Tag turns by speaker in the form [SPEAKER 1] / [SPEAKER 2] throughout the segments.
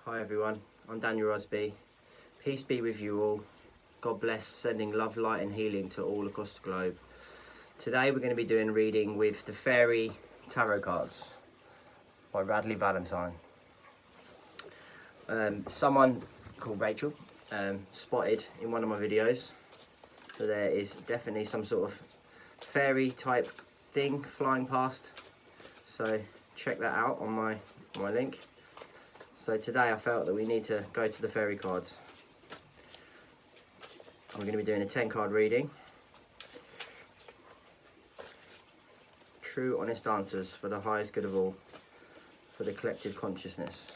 [SPEAKER 1] Hi everyone, I'm Daniel Rusby. Peace be with you all. God bless, sending love, light and healing to all across the globe. Today we're going to be doing a reading with the Fairy Tarot cards by Radleigh Valentine. Someone called Rachel spotted in one of my videos that there is definitely some sort of fairy type thing flying past. So check that out on my link. So today I felt that we need to go to the fairy cards. I'm going to be doing a 10 card reading. True, honest answers for the highest good of all, for the collective consciousness.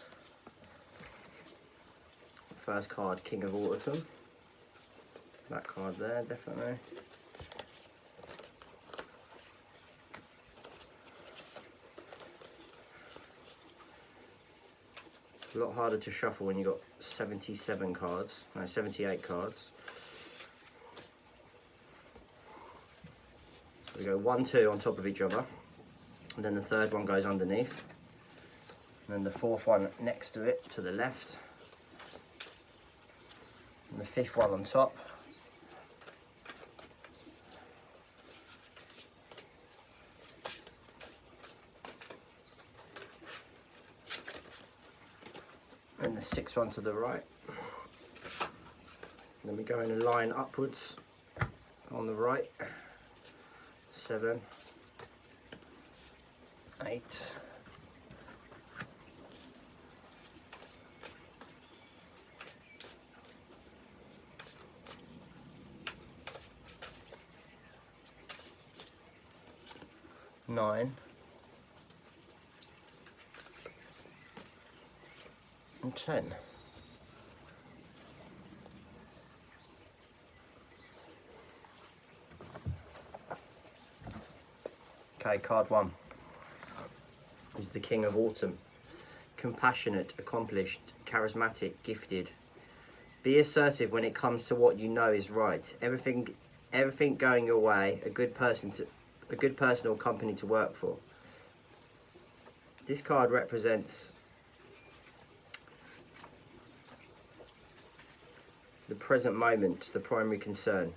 [SPEAKER 1] First card, King of Autumn. That card there, definitely. It's a lot harder to shuffle when you've got 78 cards. So we go 1, 2 on top of each other, and then the third one goes underneath, and then the fourth one next to it to the left, and the fifth one on top, and the sixth one to the right. And then we go in a line upwards on the right. 7, 8, 9, and 10. Okay, card 1 is the King of Autumn. Compassionate, accomplished, charismatic, gifted. Be assertive when it comes to what you know is right. Everything going your way. A good person or company to work for. This card represents the present moment, the primary concern.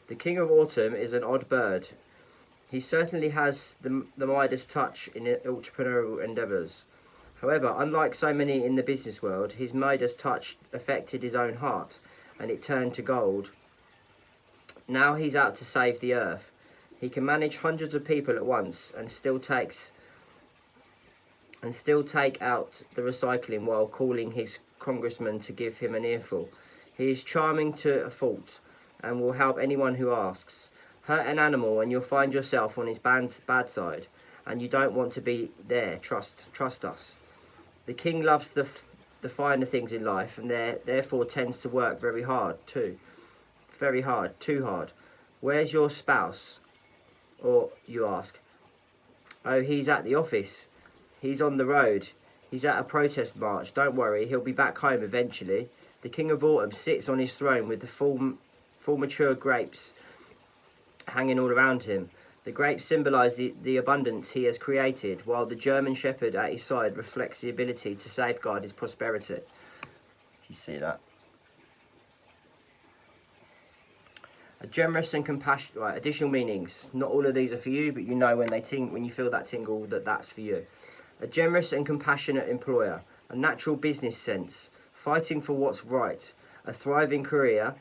[SPEAKER 1] The King of Autumn is an odd bird. He certainly has the Midas touch in entrepreneurial endeavours. However, unlike so many in the business world, his Midas touch affected his own heart, and it turned to gold. Now he's out to save the earth. He can manage hundreds of people at once and still take out the recycling while calling his congressman to give him an earful. He is charming to a fault and will help anyone who asks. Hurt an animal and you'll find yourself on his bad side, and you don't want to be there. Trust us. The king loves the finer things in life, and therefore tends to work very hard too. Very hard, too hard. Where's your spouse? Or you ask. Oh, he's at the office. He's on the road. He's at a protest march. Don't worry, he'll be back home eventually. The King of Autumn sits on his throne with the full mature grapes hanging all around him. The grapes symbolise the abundance he has created, while the German Shepherd at his side reflects the ability to safeguard his prosperity. You see that? A generous and compassionate. Right, additional meanings. Not all of these are for you, but you know when you feel that tingle that's for you. A generous and compassionate employer. A natural business sense. Fighting for what's right. A thriving career.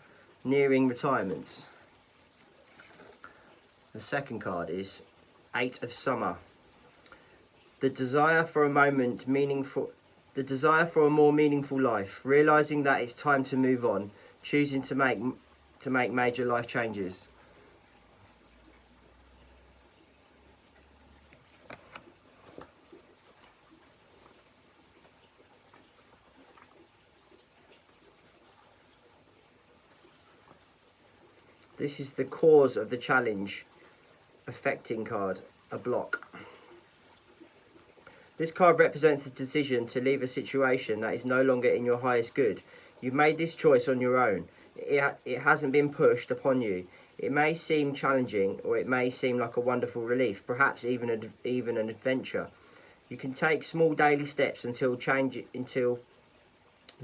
[SPEAKER 1] Nearing retirement. The second card is 8 of Summer. The desire for a more meaningful life, realizing that it's time to move on, choosing to make major life changes. This is the cause of the challenge affecting card, a block. This card represents a decision to leave a situation that is no longer in your highest good. You've made this choice on your own. It hasn't been pushed upon you. It may seem challenging, or it may seem like a wonderful relief, perhaps even an adventure. You can take small daily steps until the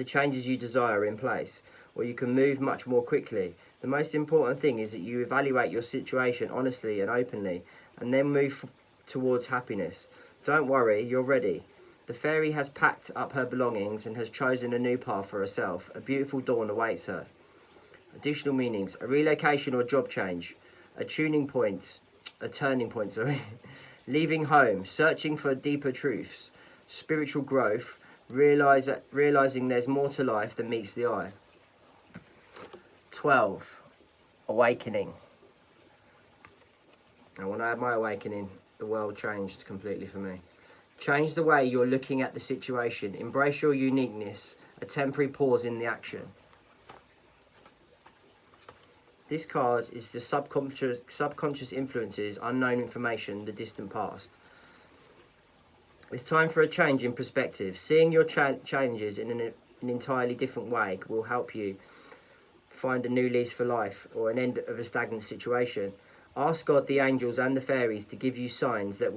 [SPEAKER 1] changes you desire are in place, or you can move much more quickly. The most important thing is that you evaluate your situation honestly and openly, and then move towards happiness. Don't worry, you're ready. The fairy has packed up her belongings and has chosen a new path for herself. A beautiful dawn awaits her. Additional meanings: a relocation or job change, a turning point, leaving home, searching for deeper truths, spiritual growth, realizing there's more to life than meets the eye. 12. Awakening. And when I had my awakening, the world changed completely for me. Change the way you're looking at the situation. Embrace your uniqueness. A temporary pause in the action. This card is the subconscious influences, unknown information, the distant past. It's time for a change in perspective. Seeing your challenges in an entirely different way will help you find a new lease for life or an end of a stagnant situation. Ask God, the angels and the fairies to give you signs that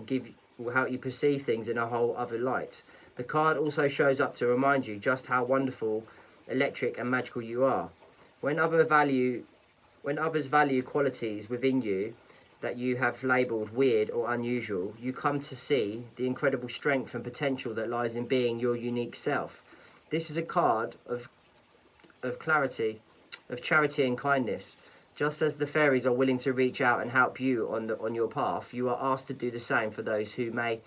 [SPEAKER 1] will help you perceive things in a whole other light. The card also shows up to remind you just how wonderful, electric and magical you are. When others value qualities within you that you have labelled weird or unusual, you come to see the incredible strength and potential that lies in being your unique self. This is a card of clarity, of charity and kindness. Just as the fairies are willing to reach out and help you on your path, you are asked to do the same for those who may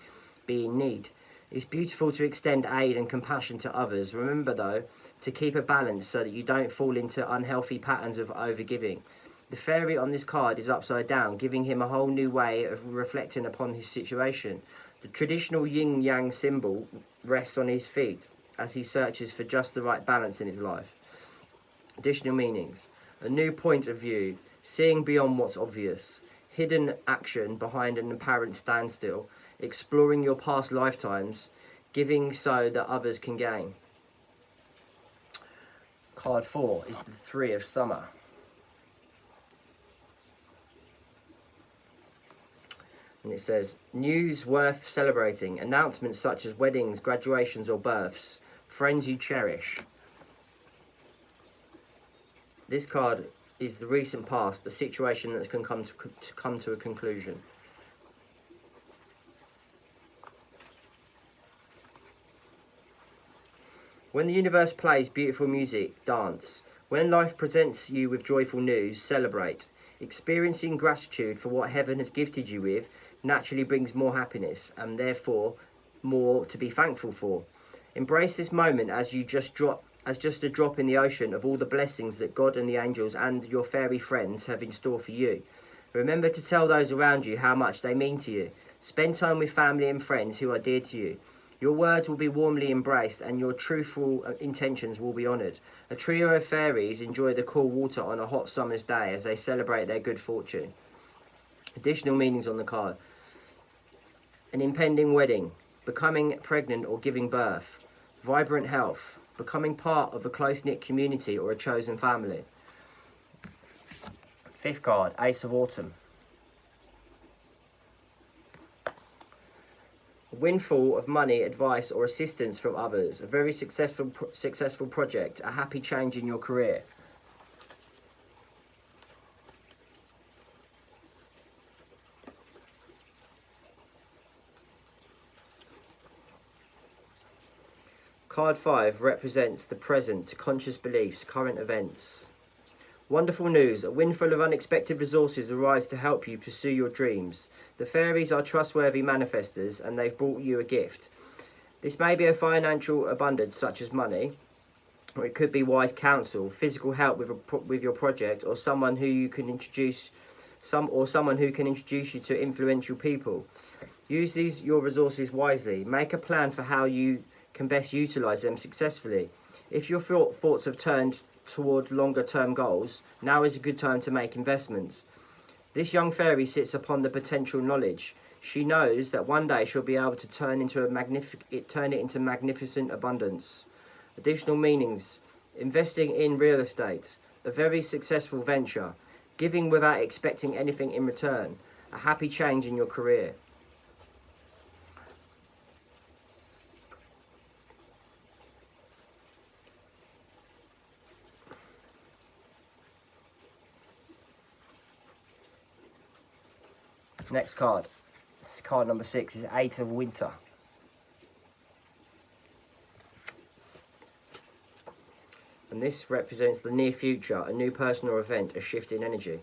[SPEAKER 1] be in need. It's beautiful to extend aid and compassion to others. Remember, though, to keep a balance so that you don't fall into unhealthy patterns of overgiving. The fairy on this card is upside down, giving him a whole new way of reflecting upon his situation. The traditional yin-yang symbol rests on his feet as he searches for just the right balance in his life. Additional meanings: a new point of view, seeing beyond what's obvious, hidden action behind an apparent standstill, exploring your past lifetimes, giving so that others can gain. Card 4 is the Three of Summer. And it says, news worth celebrating, announcements such as weddings, graduations or births, friends you cherish. This card is the recent past, a situation that can come to a conclusion. When the universe plays beautiful music, dance. When life presents you with joyful news, celebrate. Experiencing gratitude for what heaven has gifted you with naturally brings more happiness and therefore more to be thankful for. Embrace this moment as just a drop in the ocean of all the blessings that God and the angels and your fairy friends have in store for you. Remember to tell those around you how much they mean to you. Spend time with family and friends who are dear to you. Your words will be warmly embraced and your truthful intentions will be honoured. A trio of fairies enjoy the cool water on a hot summer's day as they celebrate their good fortune. Additional meanings on the card: an impending wedding, becoming pregnant or giving birth, vibrant health, becoming part of a close-knit community or a chosen family. Fifth card, Ace of Autumn. A windfall of money, advice or assistance from others, a very successful project, a happy change in your career. Card 5 represents the present, conscious beliefs, current events. Wonderful news, a windfall of unexpected resources arise to help you pursue your dreams. The fairies are trustworthy manifestors and they've brought you a gift. This may be a financial abundance such as money, or it could be wise counsel, physical help with your project, or someone who can introduce you to influential people. Use your resources wisely. Make a plan for how you can best utilise them successfully. If your thoughts have turned toward longer term goals, now is a good time to make investments. This young fairy sits upon the potential knowledge. She knows that one day she'll be able to turn it into magnificent abundance. Additional meanings: investing in real estate, a very successful venture, giving without expecting anything in return, a happy change in your career. Next card. Card number 6 is Eight of Winter. And this represents the near future, a new person or event, a shift in energy.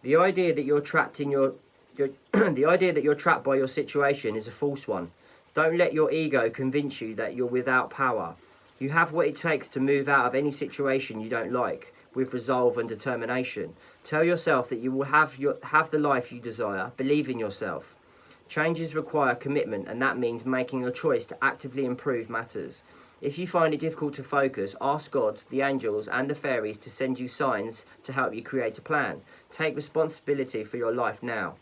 [SPEAKER 1] The idea that you're trapped in the idea that you're trapped by your situation is a false one. Don't let your ego convince you that you're without power. You have what it takes to move out of any situation you don't like, with resolve and determination. Tell yourself that you will have the life you desire. Believe in yourself. Changes require commitment, and that means making a choice to actively improve matters. If you find it difficult to focus, ask God, the angels, and the fairies to send you signs to help you create a plan. Take responsibility for your life now.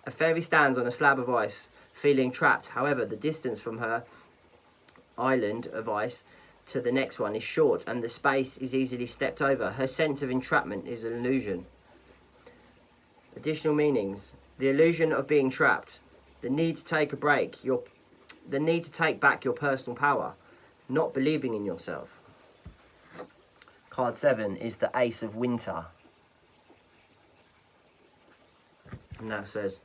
[SPEAKER 1] A fairy stands on a slab of ice, feeling trapped. However, the distance from her island of ice to the next one is short, and the space is easily stepped over. Her sense of entrapment is an illusion. Additional meanings: the illusion of being trapped, the need to take a break, the need to take back your personal power, not believing in yourself. Card 7 is the Ace of Winter. And that says,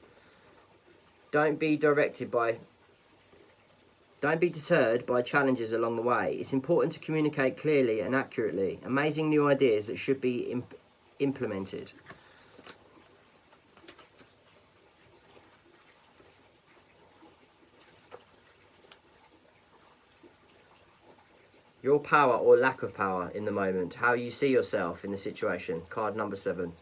[SPEAKER 1] don't be deterred by challenges along the way. It's important to communicate clearly and accurately. Amazing new ideas that should be implemented. Your power or lack of power in the moment, how you see yourself in the situation. Card number 7.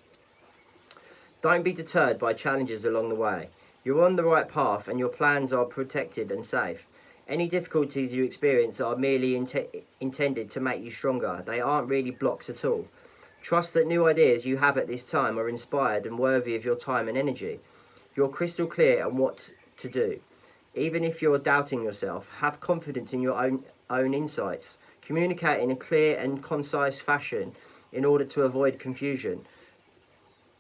[SPEAKER 1] Don't be deterred by challenges along the way. You're on the right path and your plans are protected and safe. Any difficulties you experience are merely intended to make you stronger. They aren't really blocks at all. Trust that new ideas you have at this time are inspired and worthy of your time and energy. You're crystal clear on what to do. Even if you're doubting yourself, have confidence in your own insights. Communicate in a clear and concise fashion in order to avoid confusion.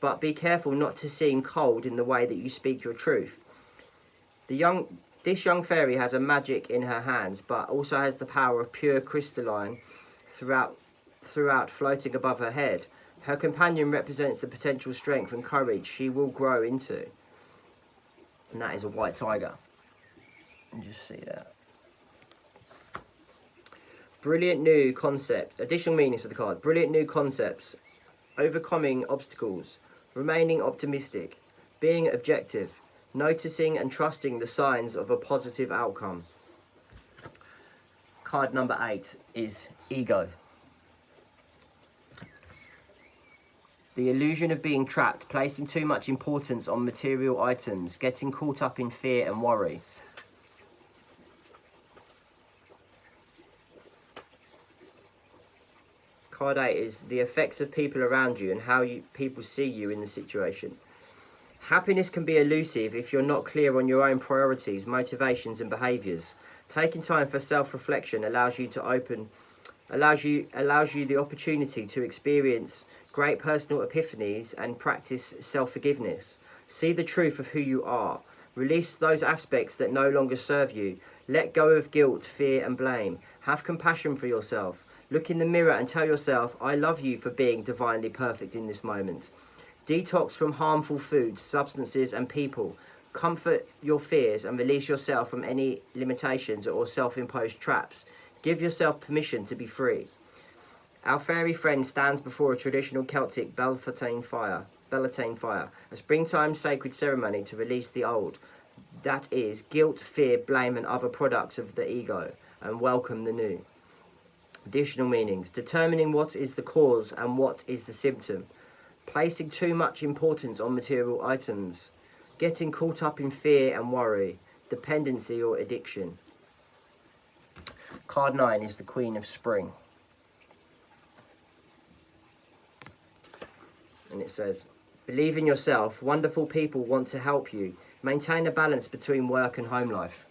[SPEAKER 1] But be careful not to seem cold in the way that you speak your truth. This young fairy has a magic in her hands, but also has the power of pure crystalline throughout floating above her head. Her companion represents the potential strength and courage she will grow into. And that is a white tiger. You just see that. Brilliant new concept. Additional meanings for the card. Brilliant new concepts. Overcoming obstacles. Remaining optimistic. Being objective. Noticing and trusting the signs of a positive outcome. Card number 8 is Ego. The illusion of being trapped, placing too much importance on material items, getting caught up in fear and worry. Card 8 is the effects of people around you and how people see you in the situation. Happiness can be elusive if you're not clear on your own priorities, motivations and behaviours. Taking time for self-reflection allows you the opportunity to experience great personal epiphanies and practice self-forgiveness. See the truth of who you are. Release those aspects that no longer serve you. Let go of guilt, fear and blame. Have compassion for yourself. Look in the mirror and tell yourself, I love you for being divinely perfect in this moment. Detox from harmful foods, substances and people. Comfort your fears and release yourself from any limitations or self-imposed traps. Give yourself permission to be free. Our fairy friend stands before a traditional Celtic Beltane fire, a springtime sacred ceremony to release the old. That is, guilt, fear, blame and other products of the ego, and welcome the new. Additional meanings: determining what is the cause and what is the symptom. Placing too much importance on material items. Getting caught up in fear and worry. Dependency or addiction. Card 9 is the Queen of Spring. And it says, believe in yourself. Wonderful people want to help you. Maintain a balance between work and home life.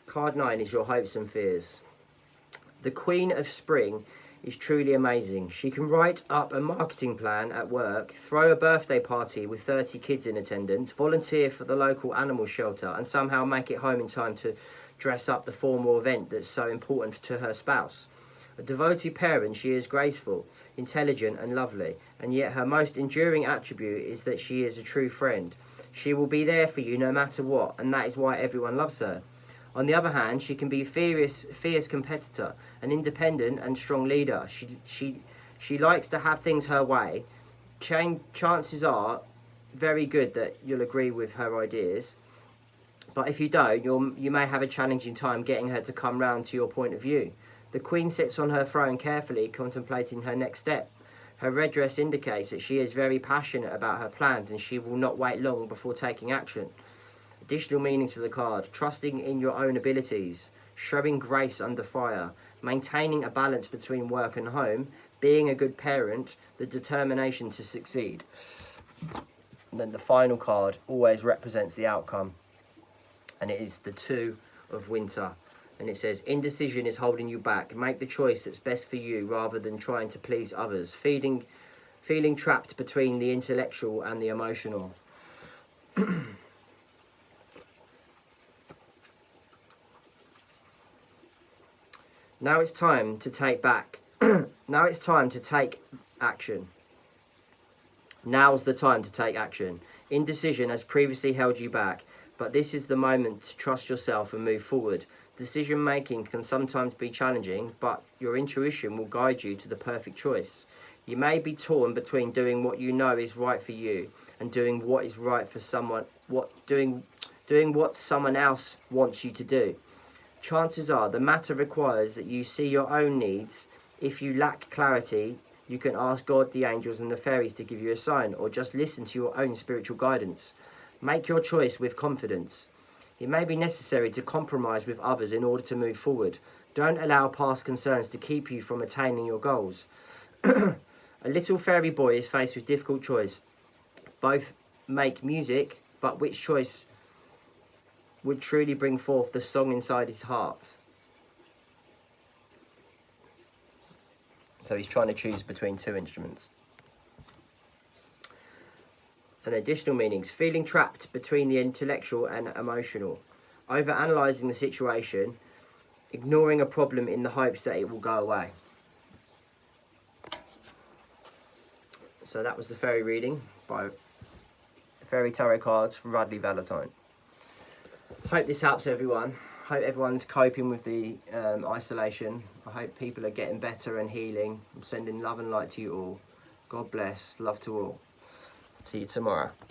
[SPEAKER 1] Card 9 is your hopes and fears. The Queen of Spring is truly amazing. She can write up a marketing plan at work, throw a birthday party with 30 kids in attendance, volunteer for the local animal shelter, and somehow make it home in time to dress up the formal event that's so important to her spouse. A devoted parent, she is graceful, intelligent, and lovely, and yet her most enduring attribute is that she is a true friend. She will be there for you no matter what, and that is why everyone loves her. On the other hand, she can be a fierce competitor, an independent and strong leader. She likes to have things her way. Chances are very good that you'll agree with her ideas. But if you don't, you may have a challenging time getting her to come round to your point of view. The Queen sits on her throne carefully, contemplating her next step. Her red dress indicates that she is very passionate about her plans and she will not wait long before taking action. Additional meanings for the card: trusting in your own abilities, showing grace under fire, maintaining a balance between work and home, being a good parent, the determination to succeed. And then the final card always represents the outcome, and it is the Two of Winter. And it says, indecision is holding you back. Make the choice that's best for you rather than trying to please others. Feeling trapped between the intellectual and the emotional. Now it's time to take back. Now it's time to take action. Now's the time to take action. Indecision has previously held you back, but this is the moment to trust yourself and move forward. Decision making can sometimes be challenging, but your intuition will guide you to the perfect choice. You may be torn between doing what you know is right for you and doing what is right for someone, doing what someone else wants you to do. Chances are the matter requires that you see your own needs. If you lack clarity, you can ask God, the angels and the fairies to give you a sign, or just listen to your own spiritual guidance. Make your choice with confidence. It may be necessary to compromise with others in order to move forward. Don't allow past concerns to keep you from attaining your goals. A little fairy boy is faced with difficult choice. Both make music, but which choice would truly bring forth the song inside his heart? So he's trying to choose between two instruments. And additional meanings: feeling trapped between the intellectual and emotional, over-analysing the situation, ignoring a problem in the hopes that it will go away. So that was the fairy reading by Fairy Tarot Cards from Radley Valentine. Hope this helps everyone. Hope everyone's coping with the isolation. I hope people are getting better and healing. I'm sending love and light to you all. God bless. Love to all. See you tomorrow.